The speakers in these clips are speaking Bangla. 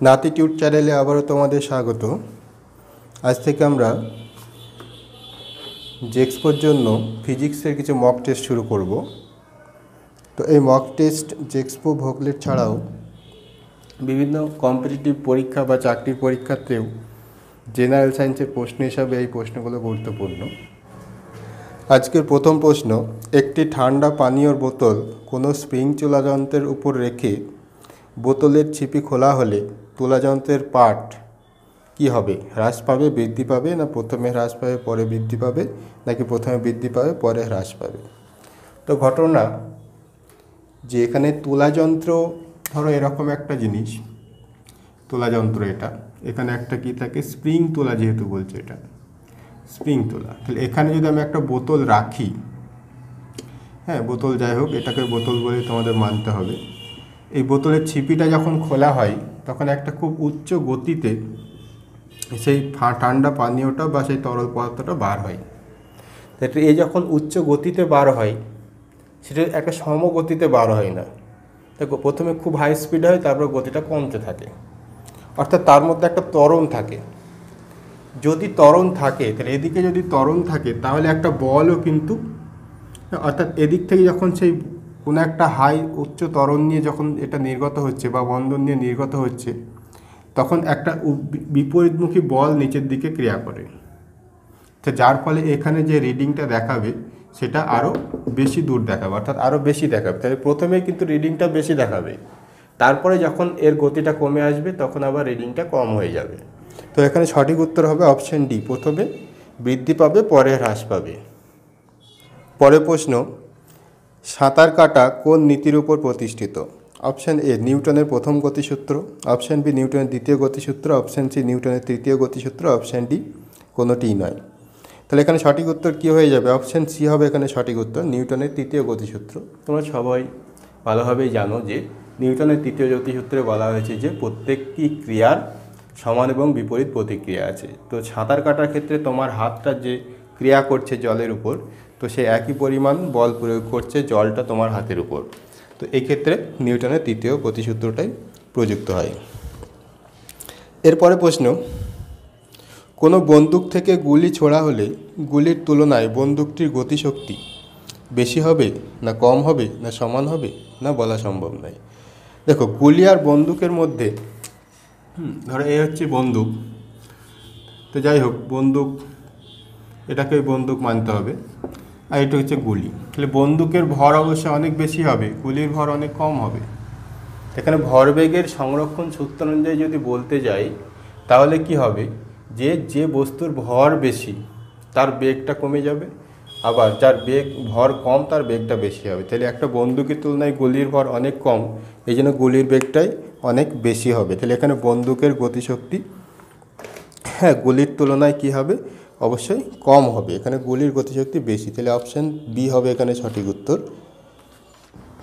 নাতিটিউড চ্যানেলে আবারও তোমাদের স্বাগত। আজ থেকে আমরা জেক্সপোর জন্য ফিজিক্সের কিছু মক টেস্ট শুরু করব। তো এই মক টেস্ট জেক্সপো ভোগলেট ছাড়াও বিভিন্ন কম্পিটিটিভ পরীক্ষা বা চাকরির পরীক্ষাতেও জেনারেল সায়েন্সের প্রশ্ন হিসাবে এই প্রশ্নগুলো গুরুত্বপূর্ণ। আজকের প্রথম প্রশ্ন, একটি ঠান্ডা পানীয়র বোতল কোনো স্প্রিং তুলাযন্ত্রের উপর রেখে বোতলের ছিপি খোলা হলে তুলাযন্ত্রের পাঠ কি হবে? হ্রাস পাবে, বৃদ্ধি পাবে, না প্রথমে হ্রাস পাবে পরে বৃদ্ধি পাবে, নাকি প্রথমে বৃদ্ধি পাবে পরে হ্রাস পাবে? তো ঘটনা যে এখানে তুলাযন্ত্র, ধরো এরকম একটা জিনিস, তুলাযন্ত্র এটা, এখানে একটা কি থাকে, স্প্রিং তুলা, যেহেতু বলছে এটা স্প্রিং তুলা, তাহলে এখানে যদি আমি একটা বোতল রাখি, হ্যাঁ বোতল যাই হোক, এটাকে বোতল বলে তোমাদের মানতে হবে। এই বোতলের ছিপিটা যখন খোলা হয় তখন একটা খুব উচ্চ গতিতে সেই ঠান্ডা পানীয়টা বা সেই তরল পদার্থটা বার হয়। তাহলে এই যখন উচ্চ গতিতে বার হয় সেটা একটা সমগতিতে বার হয় না, দেখো প্রথমে খুব হাই স্পিড হয়, তারপর গতিটা কমতে থাকে, অর্থাৎ তার মধ্যে একটা ত্বরণ থাকে। যদি ত্বরণ থাকে তাহলে এদিকে যদি ত্বরণ থাকে তাহলে একটা বলও কিন্তু, অর্থাৎ এদিক থেকে যখন সেই কোনো একটা হাই উচ্চ ত্বরণ নিয়ে যখন এটা নির্গত হচ্ছে বা বন্ধন নিয়ে নির্গত হচ্ছে, তখন একটা বিপরীতমুখী বল নিচের দিকে ক্রিয়া করে, তো যার ফলে এখানে যে রিডিংটা দেখাবে সেটা আরও বেশি দূর দেখাবে, অর্থাৎ আরও বেশি দেখাবে। তাহলে প্রথমে কিন্তু রিডিংটা বেশি দেখাবে, তারপরে যখন এর গতিটা কমে আসবে তখন আবার রিডিংটা কম হয়ে যাবে। তো এখানে সঠিক উত্তর হবে অপশন ডি, প্রথমে বৃদ্ধি পাবে পরে হ্রাস পাবে। পরের প্রশ্ন, সাঁতার কাটা কোন নীতির উপর প্রতিষ্ঠিত? অপশান এ নিউটনের প্রথম গতিসূত্র, অপশান বি নিউটনের দ্বিতীয় গতিসূত্র, অপশান সি নিউটনের তৃতীয় গতিসূত্র, অপশান ডি কোনোটিই নয়। তাহলে এখানে সঠিক উত্তর কী হয়ে যাবে? অপশান সি হবে এখানে সঠিক উত্তর, নিউটনের তৃতীয় গতিসূত্র। তোমরা সবাই ভালোভাবেই জানো যে নিউটনের তৃতীয় গতিসূত্রে বলা হয়েছে যে প্রত্যেকটি ক্রিয়ার সমান এবং বিপরীত প্রতিক্রিয়া আছে। তো সাঁতার কাটার ক্ষেত্রে তোমার হাতটা যে ক্রিয়া করছে জলের উপর, তো সে একই পরিমাণ বল প্রয়োগ করছে জলটা তোমার হাতের উপর। তো এই ক্ষেত্রে নিউটনের তৃতীয় গতিসূত্রটাই প্রযুক্ত হয়। এরপরে প্রশ্ন, কোনো বন্দুক থেকে গুলি ছোড়া হলে গুলির তুলনায় বন্দুকটির গতিশক্তি বেশি হবে, না কম হবে, না সমান হবে, না বলা সম্ভব নয়। দেখো গুলি আর বন্দুকের মধ্যে, ধরো এ হচ্ছে বন্দুক, তো যাই হোক বন্দুক, এটাকে বন্দুক মানতে হবে, আর এটা হচ্ছে গুলি। তাহলে বন্দুকের ভর অবশ্যই অনেক বেশি হবে, গুলির ভর অনেক কম হবে। এখানে ভরবেগের সংরক্ষণ সূত্র অনুযায়ী যদি বলতে যাই তাহলে কি হবে, যে বস্তুর ভর বেশি তার বেগটা কমে যাবে, আবার যার ভর কম তার বেগটা বেশি হবে। তাহলে একটা বন্দুকের তুলনায় গুলির ভর অনেক কম, এই জন্য গুলির বেগটাই অনেক বেশি হবে। তাহলে এখানে বন্দুকের গতিশক্তি, হ্যাঁ গুলির তুলনায় কি হবে, অবশ্যই কম হবে, এখানে গুলির গতিশক্তি বেশি। তাহলে অপশান বি হবে এখানে সঠিক উত্তর।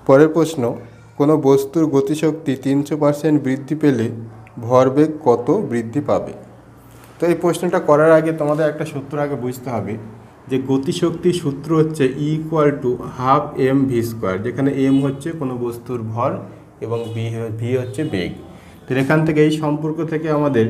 পরের প্রশ্ন, কোনো বস্তুর গতিশক্তি 300% বৃদ্ধি পেলে ভরবেগ কত বৃদ্ধি পাবে? তো এই প্রশ্নটা করার আগে তোমাদের একটা সূত্র আগে বুঝতে হবে, যে গতিশক্তির সূত্র হচ্ছে E=12mv², যেখানে m হচ্ছে কোনো বস্তুর ভর এবং ভি হচ্ছে বেগ। তো এখান থেকে এই সম্পর্ক থেকে আমাদের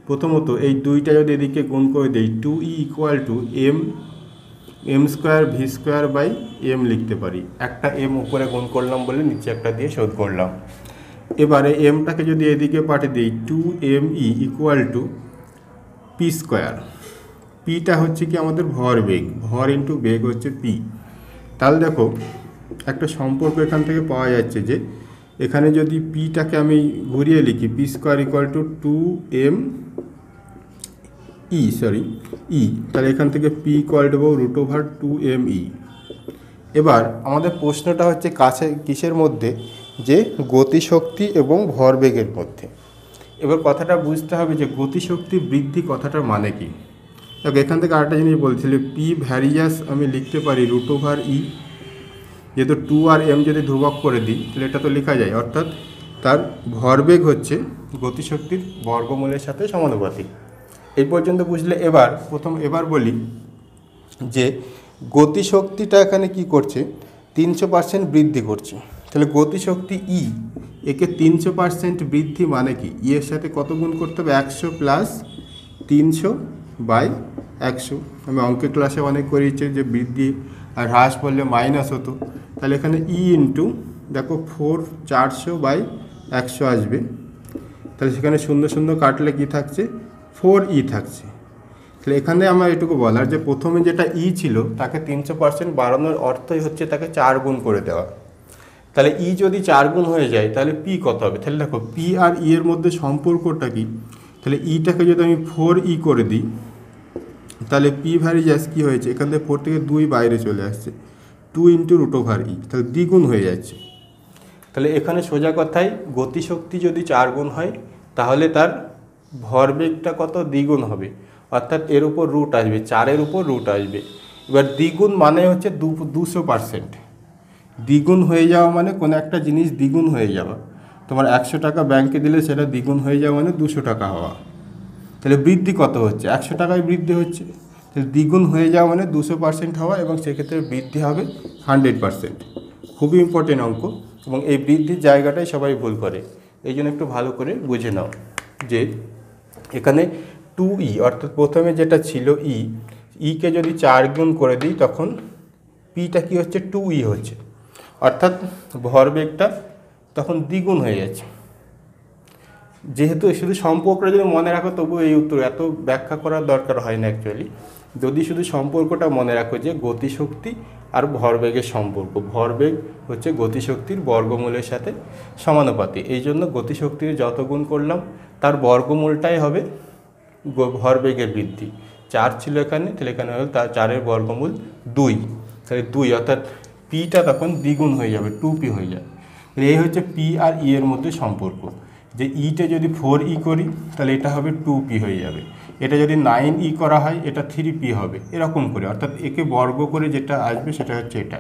প্রথমত এই দুইটা যদি এদিকে গুণ করে দিই, 2E=m²v²/m লিখতে পারি। একটা m উপরে গুণ করলাম বলে নিচে একটা দিয়ে শোধ করলাম। এবারে mটাকে যদি এদিকে পাঠিয়ে দিই, 2me=p², পিটা হচ্ছে কি আমাদের ভর বেগ, ভর ইন্টু বেগ হচ্ছে পি। তাহলে দেখো একটা সম্পর্ক এখান থেকে পাওয়া যাচ্ছে যে এখানে যদি পিটাকে আমি ঘুরিয়ে লিখি, p²=2me, তাহলে এখান থেকে p=√2me। এবার আমাদের প্রশ্নটা হচ্ছে কাছে কিসের মধ্যে, যে গতিশক্তি এবং ভরবেগের মধ্যে। এবার কথাটা বুঝতে হবে যে গতিশক্তি বৃদ্ধি কথাটার মানে কি। দেখো এখান থেকে আরেকটা জিনিস বলছিল, পি ভ্যারিয়াস আমি লিখতে পারি √e, যেহেতু 2 আর m যদি ধ্রুবক করে দিই তাহলে এটা তো লেখা যায়, অর্থাৎ তার ভরবেগ হচ্ছে গতিশক্তির বর্গমূলের সাথে সমানুপাতিক। এই পর্যন্ত বুঝলে এবার বলি যে গতিশক্তিটা এখানে কি করছে, 300% বৃদ্ধি করছে। তাহলে গতিশক্তি ই, একে 300% বৃদ্ধি মানে কি? ই এর সাথে কত গুণ করতে হবে? 100 প্লাস 300/100। আমি অঙ্কের ক্লাসে অনেক করেছি যে বৃদ্ধি আর হ্রাস বললে মাইনাস হতো, তাহলে এখানে ই ইন্টু দেখো 400/100 আসবে। তাহলে সেখানে শূন্য শূন্য কাটলে কি থাকছে? 4e থাকছে। তাহলে এখানে আমার এটুকু বলার যে প্রথমে যেটা ই ছিল তাকে 300% বাড়ানোর অর্থই হচ্ছে তাকে 4 গুণ করে দেওয়া। তাহলে ই যদি 4 গুণ হয়ে যায় তাহলে পি কত হবে? তাহলে দেখো পি আর ই এর মধ্যে সম্পর্কটা কি? তাহলে ইটাকে যদি আমি 4e করে দিই তাহলে পি ভ্যারিজাস কী হয়েছে? এখান থেকে 4 থেকে 2 বাইরে চলে আসছে, 2 ইন্টু √e, তাহলে দ্বিগুণ হয়ে যাচ্ছে। তাহলে এখানে সোজা কথায় গতিশক্তি যদি 4 গুণ হয় তাহলে তার ভরবেগটা কত? দ্বিগুণ হবে, অর্থাৎ এর উপর রুট আসবে, 4-এর উপর রুট আসবে। এবার দ্বিগুণ মানে হচ্ছে 200%। দ্বিগুণ হয়ে যাওয়া মানে কোনো একটা জিনিস দ্বিগুণ হয়ে যাওয়া। তোমার 100 টাকা ব্যাংকে দিলে সেটা দ্বিগুণ হয়ে যাওয়া মানে 200 টাকা হওয়া। তাহলে বৃদ্ধি কত হচ্ছে? 100 টাকায় বৃদ্ধি হচ্ছে। তাহলে দ্বিগুণ হয়ে যাওয়া মানে 200% হওয়া, এবং সেক্ষেত্রে বৃদ্ধি হবে 100%। খুবই ইম্পর্টেন্ট অঙ্ক, এবং এই বৃদ্ধির জায়গাটাই সবাই ভুল করে। এই জন্য একটু ভালো করে বুঝে নাও যে এখানে 2e, অর্থাৎ প্রথমে যেটা ছিল ইকে যদি 4 গুণ করে দিই তখন পিটা কি হচ্ছে? 2e হচ্ছে, অর্থাৎ ভরবেগটা তখন দ্বিগুণ হয়ে যাচ্ছে। যেহেতু শুধু সম্পর্কটা যদি মনে রাখো তবু এই উত্তর, এত ব্যাখ্যা করার দরকার হয় না অ্যাকচুয়ালি। যদি শুধু সম্পর্কটা মনে রাখো যে গতিশক্তি আর ভরবেগের সম্পর্ক, ভরবেগ হচ্ছে গতিশক্তির বর্গমূলের সাথে সমানুপাতি, এই জন্য গতিশক্তির যত গুণ করলাম তার বর্গমূলটাই হবে ভরবেগের বৃদ্ধি। 4 ছিল এখানে, তাহলে এখানে হলো তার 4-এর বর্গমূল 2, তাহলে 2, অর্থাৎ পিটা তখন দ্বিগুণ হয়ে যাবে, 2p হয়ে যাবে। এই হচ্ছে পি আর ই এর মধ্যে সম্পর্ক, যে ইটা যদি 4e করি তাহলে এটা হবে 2p হয়ে যাবে, এটা যদি 9e করা হয় এটা 3p হবে, এরকম করে, অর্থাৎ একে বর্গ করে যেটা আসবে সেটা হচ্ছে এটা।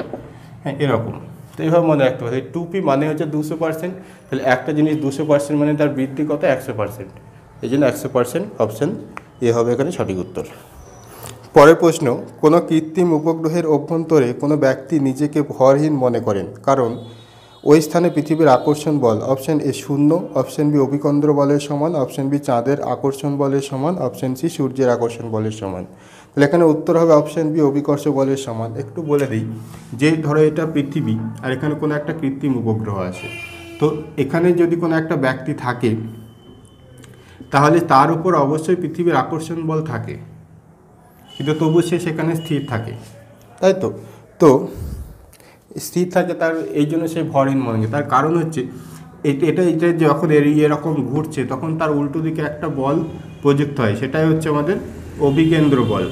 হ্যাঁ, এরকম। তো এইভাবে মনে রাখতে হবে 2p মানে হচ্ছে 200%। তাহলে একটা জিনিস 200% মানে তার বৃদ্ধি কত? 100%। এই জন্য 100% অপশান এ হবে এখানে সঠিক উত্তর। পরের প্রশ্ন, কোনো কৃত্রিম উপগ্রহের অভ্যন্তরে কোনো ব্যক্তি নিজেকে ভরহীন মনে করেন কারণ ওই স্থানে পৃথিবীর আকর্ষণ বল অপশান এ 0, অপশান বি অভিকেন্দ্র বলের সমান, অপশান বি চাঁদের আকর্ষণ বলের সমান, অপশান সি সূর্যের আকর্ষণ বলের সমান। তাহলে এখানে উত্তর হবে অপশান বি অভিকর্ষ বলের সমান। একটু বলে দিই যে ধরো এটা পৃথিবী আর এখানে কোনো একটা কৃত্রিম উপগ্রহ আছে, তো এখানে যদি কোনো একটা ব্যক্তি থাকে তাহলে তার উপর অবশ্যই পৃথিবীর আকর্ষণ বল থাকে, কিন্তু তবু সে সেখানে স্থির থাকে, তাই তো? তো স্থির থাকে, তার এই জন্য সে ভরহীন মনে হয়। তার কারণ হচ্ছে এটা যখন এরকম ঘুরছে তখন তার উল্টো দিকে একটা বল প্রযুক্ত হয়, সেটাই হচ্ছে আমাদের অভিকেন্দ্র বল।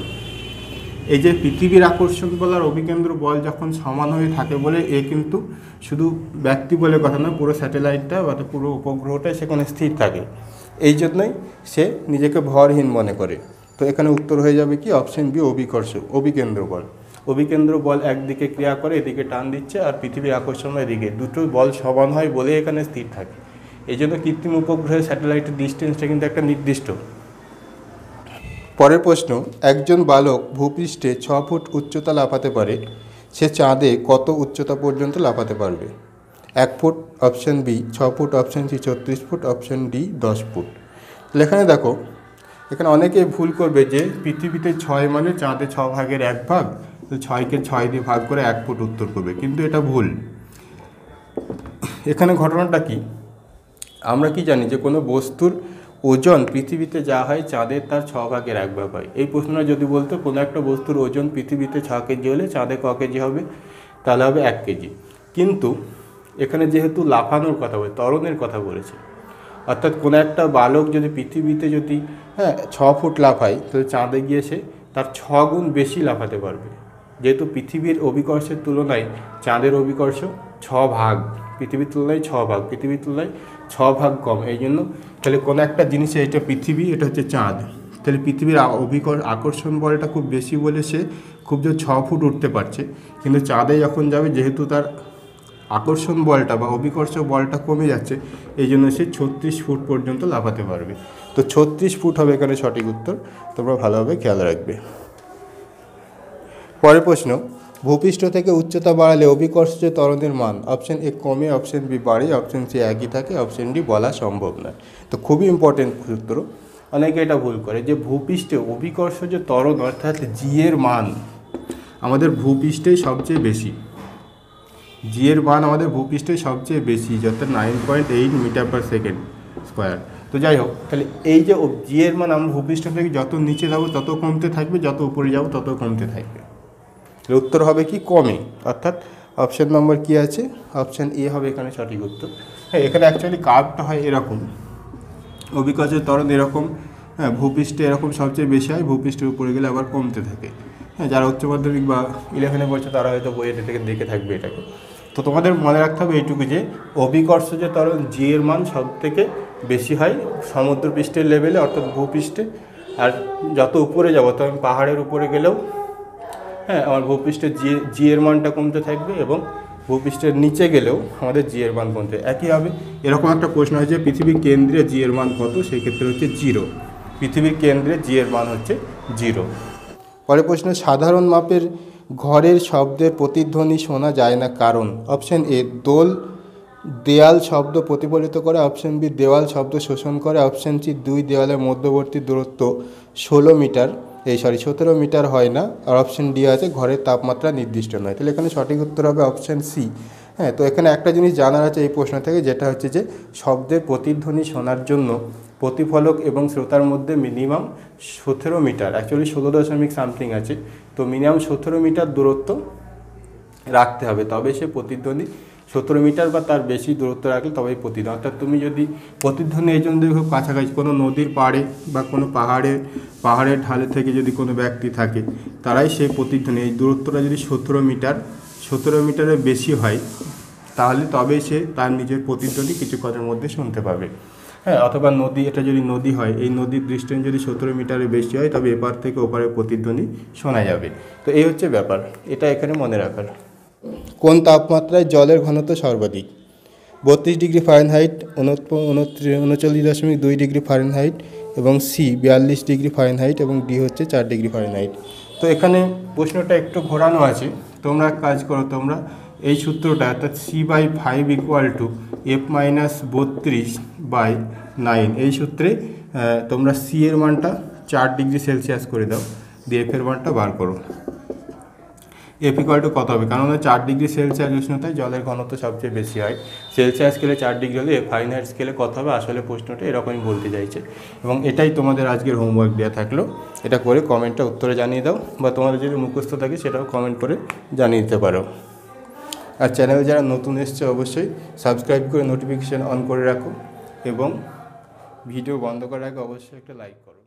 এই যে পৃথিবীর আকর্ষণ বল আর অভিকেন্দ্র বল যখন সমান হয়ে থাকে বলে এ কিন্তু শুধু ব্যক্তি বলে কথা না, পুরো স্যাটেলাইটটা বা পুরো উপগ্রহটাই সেখানে স্থির থাকে, এই জন্যই সে নিজেকে ভরহীন মনে করে। তো এখানে উত্তর হয়ে যাবে কি? অপশান বি অভিকেন্দ্র বল। অভিকেন্দ্র বল একদিকে ক্রিয়া করে, এদিকে টান দিচ্ছে, আর পৃথিবীর আকর্ষণ এদিকে, দুটো বল সমান হয় বলে এখানে স্থির থাকে। এই জন্য কৃত্রিম উপগ্রহের স্যাটেলাইটের ডিস্টেন্সটা কিন্তু একটা নির্দিষ্ট। পরের প্রশ্ন, একজন বালক ভূপৃষ্ঠে 6 ফুট উচ্চতা লাফাতে পারে, সে চাঁদে কত উচ্চতা পর্যন্ত লাফাতে পারবে? 1 foot, option B 6 foot, option C 36 foot, option D 10 foot. তাহলে এখানে দেখো, এখানে অনেকেই ভুল করবে যে পৃথিবীতে 6 মানে চাঁদে 6 ভাগের 1 ভাগ, তো 6কে 6 দিয়ে ভাগ করে 1 ফুট উত্তর করবে, কিন্তু এটা ভুল। এখানে ঘটনাটা কি? আমরা কি জানি যে কোনো বস্তুর ওজন পৃথিবীতে যা হয় চাঁদের তার 6 ভাগের 1 ভাগ হয়। এই প্রশ্নটা যদি বলতো কোনো একটা বস্তুর ওজন পৃথিবীতে 6 কেজি হলে চাঁদে ক কেজি হবে, তাহলে হবে 1 কেজি। কিন্তু এখানে যেহেতু লাফানোর কথা বলে, ত্বরণের কথা বলেছে, অর্থাৎ কোনো একটা বালক যদি পৃথিবীতে যদি 6 ফুট লাফায়, তাহলে চাঁদে গিয়ে সে তার 6 গুণ বেশি লাফাতে পারবে, যেহেতু পৃথিবীর অভিকর্ষের তুলনায় চাঁদের অভিকর্ষ 6 ভাগ, পৃথিবীর তুলনায় 6 ভাগ, পৃথিবীর তুলনায় 6 ভাগ কম। এই জন্য তাহলে কোনো একটা জিনিসে এটা পৃথিবী, এটা হচ্ছে চাঁদ, তাহলে পৃথিবীর আকর্ষণ বলটা খুব বেশি বলে সে খুব জোর 6 ফুট উঠতে পারছে, কিন্তু চাঁদে যখন যাবে যেহেতু তার আকর্ষণ বলটা বা অভিকর্ষ বলটা কমে যাচ্ছে, এই জন্য সে 36 ফুট পর্যন্ত লাফাতে পারবে। তো 36 ফুট হবে এখানে সঠিক উত্তর, তোমরা ভালোভাবে খেয়াল রাখবে। পরের প্রশ্ন, ভূপৃষ্ঠ থেকে উচ্চতা বাড়ালে অভিকর্ষজ ত্বরণের মান অপশন এ কমে, অপশন বি বাড়ে, অপশন সি একই থাকে, অপশন ডি বলা সম্ভব নয়। তো খুবই ইম্পর্টেন্ট সূত্র, অনেকে এটা ভুল করে যে ভূপৃষ্ঠে অভিকর্ষজ ত্বরণ অর্থাৎ জি এর মান আমাদের ভূপৃষ্ঠে সবচেয়ে বেশি, জি এর মান আমাদের ভূপৃষ্ঠে সবচেয়ে বেশি, অর্থাৎ 9.8 মিটার পার সেকেন্ড স্কোয়ার। তো যাই হোক, তাহলে এই যে জি এর মান আমরা ভূপৃষ্ঠ থেকে যত নিচে যাবো তত কমতে থাকবে, যত উপরে যাবো তত কমতে থাকবে। উত্তর হবে কি কমে, অর্থাৎ অপশান নম্বর কি আছে, অপশান এ হবে এখানে সঠিক উত্তর। হ্যাঁ, এখানে অ্যাকচুয়ালি কার্ভটা হয় এরকম, অভিকর্ষজ ত্বরণ এরকম, হ্যাঁ ভূপৃষ্ঠে এরকম সবচেয়ে বেশি হয়, ভূপৃষ্ঠের উপরে গেলে আবার কমতে থাকে। হ্যাঁ, যারা উচ্চ মাধ্যমিক বা 11-এ পড়ছে তারা হয়তো বইয়ের থেকে দেখে থাকবে এটাকে। তো তোমাদের মনে রাখতে হবে এইটুকু যে অভিকর্ষজ ত্বরণ জি এর মান সব থেকে বেশি হয় সমুদ্রপৃষ্ঠের লেভেলে অর্থাৎ ভূপৃষ্ঠে, আর যত উপরে যাবো তো আমি পাহাড়ের উপরে গেলেও হ্যাঁ আমার ভূপৃষ্ঠের জি এর মানটা কমতে থাকবে, এবং ভূপৃষ্ঠের নিচে গেলেও আমাদের জি এর মান কমতে একই হবে। এরকম একটা প্রশ্ন হয় যে পৃথিবীর কেন্দ্রে জি এর মান কত, সেই ক্ষেত্রে হচ্ছে 0, পৃথিবীর কেন্দ্রে জি এর মান হচ্ছে 0। পরের প্রশ্ন, সাধারণ মাপের ঘরের শব্দের প্রতিধ্বনি শোনা যায় না কারণ অপশন এ দেয়াল শব্দ প্রতিফলিত করে, অপশন বি দেওয়াল শব্দ শোষণ করে, অপশন সি দুই দেওয়ালের মধ্যবর্তী দূরত্ব 17 মিটার হয় না, আর অপশন ডি আছে ঘরের তাপমাত্রা নির্দিষ্ট নয়। তাহলে এখানে সঠিক উত্তর হবে অপশন সি। হ্যাঁ, তো এখানে একটা জিনিস জানার আছে এই প্রশ্ন থেকে, যেটা হচ্ছে যে শব্দের প্রতিধ্বনি শোনার জন্য প্রতিফলক এবং শ্রোতার মধ্যে মিনিমাম 17 মিটার, অ্যাকচুয়ালি 16.something আছে, তো মিনিমাম 17 মিটার দূরত্ব রাখতে হবে, তবে সে প্রতিধ্বনি 17 মিটার বা তার বেশি দূরত্ব রাখলে তবেই প্রতিধ্বনি। অর্থাৎ তুমি যদি প্রতিধ্বনি এই জন্য খুব কাছাকাছি কোনো নদীর পাড়ে বা কোনো পাহাড়ের ঢালে থেকে যদি কোনো ব্যক্তি থাকে, তারাই সেই প্রতিধ্বনি, এই দূরত্বটা যদি 17 মিটারের বেশি হয় তাহলে তবেই সে তার নিজের প্রতিধ্বনি কিছুক্ষণের মধ্যে শুনতে পাবে। হ্যাঁ, অথবা নদী, এটা যদি নদী হয়, এই নদীর দৃষ্টান্ত যদি 17 মিটারের বেশি হয় তবে এপার থেকে ওপারের প্রতিধ্বনি শোনা যাবে। তো এই হচ্ছে ব্যাপার, এটা এখানে মনে রাখার। কোন তাপমাত্রায় জলের ঘনত্ব সর্বাধিক? 32 ডিগ্রি ফারেনহাইট, 39.2 ডিগ্রি ফারেনহাইট, এবং সি 42 ডিগ্রি ফারেনহাইট, এবং ডি হচ্ছে 4 ডিগ্রি ফারেনহাইট। তো এখানে প্রশ্নটা একটু ঘোরানো আছে, তোমরা কাজ করো, তোমরা এই সূত্রটা অর্থাৎ C/5 = F-32/9 এই সূত্রে তোমরা সি এর মানটা 4 ডিগ্রি সেলসিয়াস করে দাও, দিয়ে এফ এর মানটা বার করো। এফ = কত হবে, কারণ 4 ডিগ্রি সেলসিয়াস উষ্ণতায় জলের ঘনত্ব সবচেয়ে বেশি হয়, সেলসিয়াস স্কেলে 4 ডিগ্রি হলে ফারেনহাইট স্কেলে কত হবে, আসলে প্রশ্নটা এরকমই বলতে চাইছে। এবং এটাই তোমাদের আজকের হোমওয়ার্ক দেওয়া থাকলো, এটা করে কমেন্টটা উত্তরে জানিয়ে দাও, বা তোমাদের যদি মুখস্থ থাকে সেটাও কমেন্ট করে জানিয়ে দিতে পারো। আর চ্যানেলে যারা নতুন এসছে অবশ্যই সাবস্ক্রাইব করে নোটিফিকেশান অন করে রাখো, এবং ভিডিও বন্ধ করার আগে অবশ্যই একটা লাইক করো।